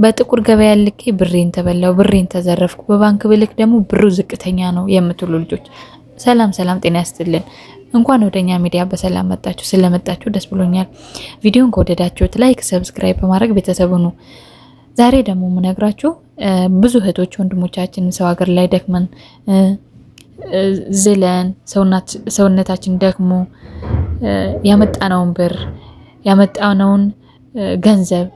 በጥቁር ገበያ ልኬ ብሬን ተበላው፣ ብሬን ተዘረፍኩ፣ በባንክ ብልክ ደግሞ ብሩ ዝቅተኛ ነው የምትሉ ልጆች ሰላም ጤና ያስጥልን። እንኳን ወደኛ ሚዲያ በሰላም መጣችሁ። ስለመጣችሁ ደስ ብሎኛል። ቪዲዮን ከወደዳችሁት ላይክ፣ ሰብስክራይብ በማድረግ ቤተሰብ ሁኑ። ዛሬ ደግሞ የምነግራችሁ ብዙ እህቶች ወንድሞቻችን ሰው ሀገር ላይ ደክመን ዝለን ሰውነታችን ደክሞ ያመጣነውን ብር ያመጣነውን ገንዘብ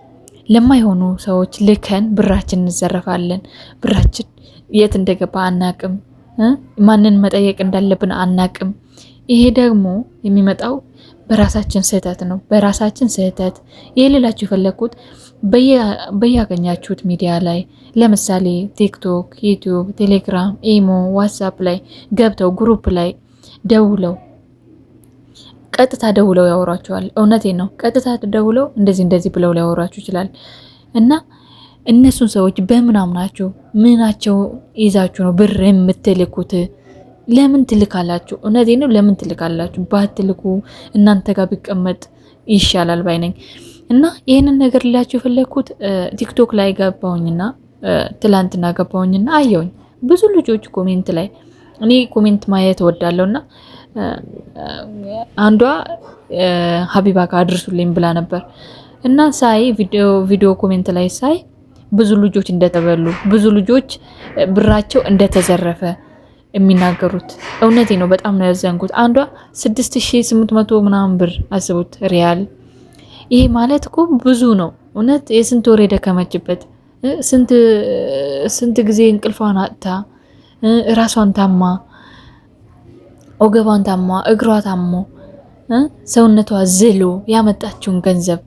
ለማይሆኑ ሰዎች ልከን ብራችን እንዘረፋለን። ብራችን የት እንደገባ አናቅም። ማንን መጠየቅ እንዳለብን አናቅም። ይሄ ደግሞ የሚመጣው በራሳችን ስህተት ነው። በራሳችን ስህተት ይሄ ልላችሁ የፈለኩት በያገኛችሁት ሚዲያ ላይ ለምሳሌ ቲክቶክ፣ ዩቲዩብ፣ ቴሌግራም፣ ኢሞ፣ ዋትስአፕ ላይ ገብተው ግሩፕ ላይ ቀጥታ ደውለው ያወራችኋል። እውነቴን ነው። ቀጥታ ደውለው እንደዚህ ብለው ሊያወራችሁ ይችላል። እና እነሱን ሰዎች በምን አምናችሁ ምናቸው ይዛችሁ ነው ብር የምትልኩት? ለምን ትልካላችሁ? እውነቴን ነው። ለምን ትልካላችሁ? ባትልኩ እናንተ ጋር ቢቀመጥ ይሻላል ባይነኝ። እና ይህንን ነገር ልላችሁ የፈለኩት ቲክቶክ ላይ ገባሁኝና ትላንትና ገባሁኝና አየሁኝ ብዙ ልጆች ኮሜንት ላይ እኔ ኮሜንት ማየት እወዳለሁና አንዷ ሀቢባ ጋር አድርሱልኝ ብላ ነበር እና ሳይ ቪዲዮ ኮሜንት ላይ ሳይ ብዙ ልጆች እንደተበሉ ብዙ ልጆች ብራቸው እንደተዘረፈ የሚናገሩት እውነቴ ነው። በጣም ነው ያዘንኩት። አንዷ 6800 ምናምን ብር አስቡት ሪያል። ይሄ ማለት እኮ ብዙ ነው እውነት። የስንት ወር የደከመችበት ስንት ጊዜ እንቅልፏን አጥታ ራሷን ታማ ወገቧን ታማ እግሯ ታሞ ሰውነቷ ዝሎ ያመጣችውን ገንዘብ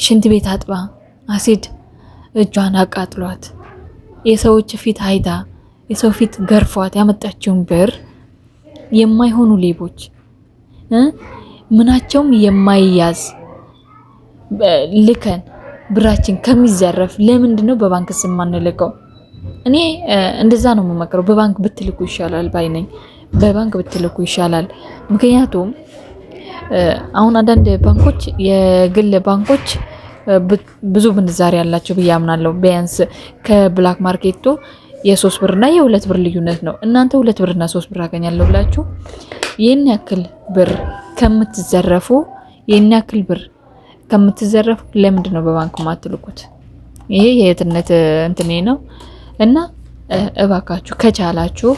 ሽንት ቤት አጥባ አሲድ እጇን አቃጥሏት የሰዎች ፊት አይታ የሰው ፊት ገርፏት ያመጣችውን ብር የማይሆኑ ሌቦች ምናቸውም የማይያዝ ልከን ብራችን ከሚዘረፍ ለምንድነው በባንክ ስም ማንልከው? እኔ እንደዛ ነው የምመክረው። በባንክ ብትልኩ ይሻላል ባይነኝ። በባንክ ብትልኩ ይሻላል። ምክንያቱም አሁን አንዳንድ ባንኮች የግል ባንኮች ብዙ ምንዛሬ ያላቸው ብዬ አምናለሁ። ቢያንስ ከብላክ ማርኬቱ የ3 ብርና የ2 ብር ልዩነት ነው። እናንተ 2 ብርና 3 ብር አገኛለሁ ብላችሁ ይሄን ያክል ብር ከምትዘረፉ ለምንድን ነው በባንክ ማትልኩት? ይሄ የየትነት እንትኔ ነው። እና እባካችሁ ከቻላችሁ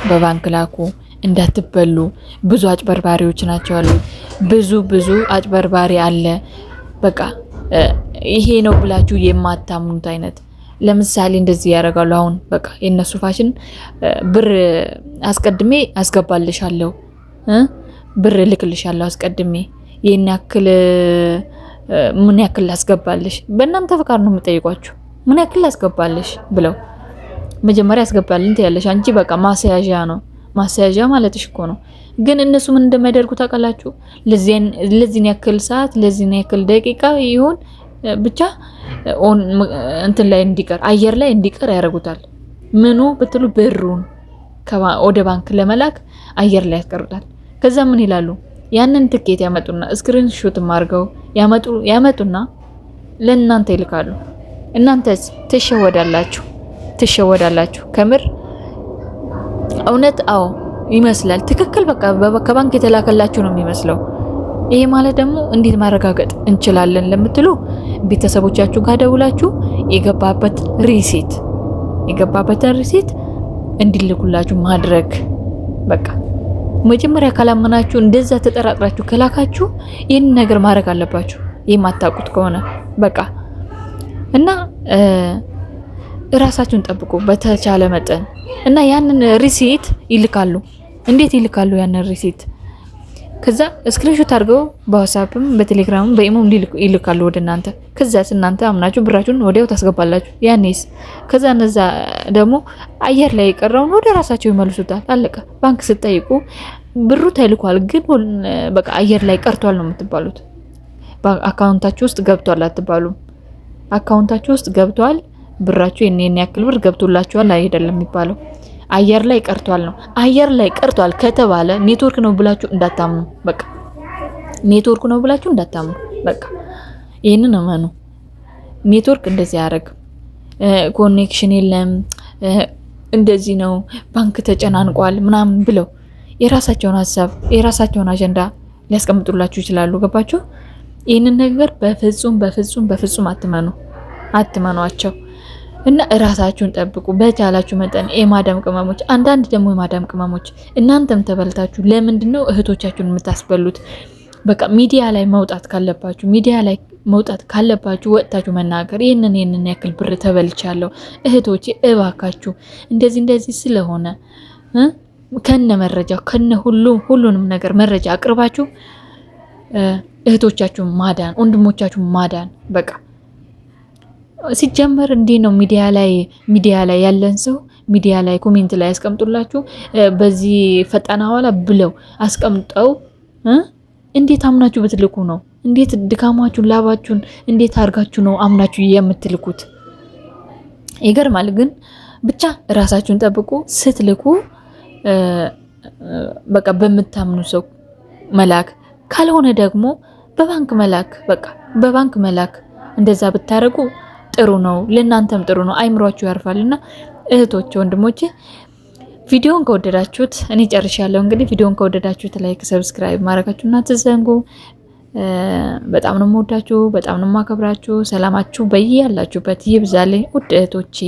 በባንክ ላኩ፣ እንዳትበሉ። ብዙ አጭበርባሪዎች ናቸው አሉ። ብዙ አጭበርባሪ አለ። በቃ ይሄ ነው ብላችሁ የማታምኑት አይነት። ለምሳሌ እንደዚህ ያደርጋሉ። አሁን በቃ የነሱ ፋሽን ብር አስቀድሜ አስገባልሻለሁ፣ ብር ልክልሻለሁ አስቀድሜ ምን ያክል አስገባልሽ? በእናንተ ፈቃድ ነው የምጠይቋችሁ። ምን ያክል አስገባልሽ ብለው መጀመሪያ አስገባልን ትያለሽ አንቺ። በቃ ማስያዣ ነው። ማስያዣ ማለትሽ እኮ ነው። ግን እነሱ ምን እንደሚያደርጉ ታውቃላችሁ? ለዚህን ያክል ሰዓት ለዚህን ያክል ደቂቃ ይሁን ብቻ እንትን ላይ እንዲቀር አየር ላይ እንዲቀር ያደርጉታል። ምኑ ብትሉ ብሩን ወደ ባንክ ለመላክ አየር ላይ ያስቀሩታል። ከዛ ምን ይላሉ? ያንን ትኬት ያመጡና ስክሪንሾት አድርገው ያመጡና ለእናንተ ይልካሉ። እናንተስ ትሸወዳላችሁ። ከምር እውነት አዎ ይመስላል። ትክክል በቃ ከባንክ የተላከላችሁ ነው የሚመስለው። ይሄ ማለት ደግሞ እንዴት ማረጋገጥ እንችላለን ለምትሉ ቤተሰቦቻችሁ ጋር ደውላችሁ የገባበትን ሪሲት እንዲልኩላችሁ ማድረግ። በቃ መጀመሪያ ካላመናችሁ እንደዛ ተጠራጥራችሁ ከላካችሁ ይሄን ነገር ማድረግ አለባችሁ። የማታውቁት ከሆነ በቃ እና ራሳችሁን ጠብቁ በተቻለ መጠን። እና ያንን ሪሲት ይልካሉ። እንዴት ይልካሉ ያንን ሪሲት? ከዛ ስክሪንሾት አድርገው በዋትስአፕም በቴሌግራምም በኢሞም ይልካሉ ወደ እናንተ። ከዛ እናንተ አምናችሁ ብራችሁን ወዲያው ታስገባላችሁ። ያኔስ ከዛ እነዛ ደግሞ አየር ላይ የቀረውን ወደ ራሳቸው ይመልሱታል። አለቀ። ባንክ ስትጠይቁ ብሩ ተልኳል ግን በቃ አየር ላይ ቀርቷል ነው የምትባሉት። አካውንታችሁ ውስጥ ገብቷል አትባሉም። አካውንታችሁ ውስጥ ገብቷል ብራችሁ የኔን ያክል ብር ገብቶላችኋል አይደለም የሚባለው። አየር ላይ ቀርቷል ነው። አየር ላይ ቀርቷል ከተባለ ኔትወርክ ነው ብላችሁ እንዳታምኑ። በቃ ኔትወርክ ነው ብላችሁ እንዳታምኑ። በቃ ይሄንን እመኑ። ኔትወርክ እንደዚህ ያደርግ ኮኔክሽን የለም እንደዚህ ነው ባንክ ተጨናንቋል ምናምን ብለው የራሳቸውን ሀሳብ የራሳቸውን አጀንዳ ሊያስቀምጡላችሁ ይችላሉ። ገባችሁ? ይህንን ነገር በፍጹም አትመኗቸው እና እራሳችሁን ጠብቁ በቻላችሁ መጠን። የማዳም ቅመሞች አንዳንድ ደግሞ የማዳም ቅመሞች እናንተም ተበልታችሁ ለምንድነው እህቶቻችሁን የምታስበሉት? በቃ ሚዲያ ላይ መውጣት ካለባችሁ ወጥታችሁ መናገር ይህንን ያክል ብር ተበልቻለሁ እህቶቼ እባካችሁ እንደዚህ ስለሆነ ከነ መረጃው ከነ ሁሉንም ነገር መረጃ አቅርባችሁ እህቶቻችሁን ማዳን ወንድሞቻችሁን ማዳን። በቃ ሲጀመር እንዲህ ነው። ሚዲያ ላይ ያለን ሰው ሚዲያ ላይ ኮሜንት ላይ ያስቀምጡላችሁ በዚህ ፈጣን ሐዋላ ብለው አስቀምጠው እንዴት አምናችሁ ብትልኩ ነው? እንዴት ድካማችሁን ላባችሁን እንዴት አርጋችሁ ነው አምናችሁ የምትልኩት? ይገርማል። ግን ብቻ ራሳችሁን ጠብቁ። ስትልኩ በቃ በምታምኑ ሰው መላክ፣ ካልሆነ ደግሞ በባንክ መላክ። በቃ በባንክ መላክ። እንደዛ ብታረጉ ጥሩ ነው፣ ለእናንተም ጥሩ ነው፣ አይምሯችሁ ያርፋልና እህቶቼ ወንድሞቼ ቪዲዮን ከወደዳችሁት እኔ ጨርሻለሁ። እንግዲህ ቪዲዮን ከወደዳችሁት ላይክ ሰብስክራይብ ማድረጋችሁና አትዘንጉ። በጣም ነው የምወዳችሁ፣ በጣም ነው የማከብራችሁ። ሰላማችሁ በያላችሁበት ይብዛልኝ ውድ እህቶቼ።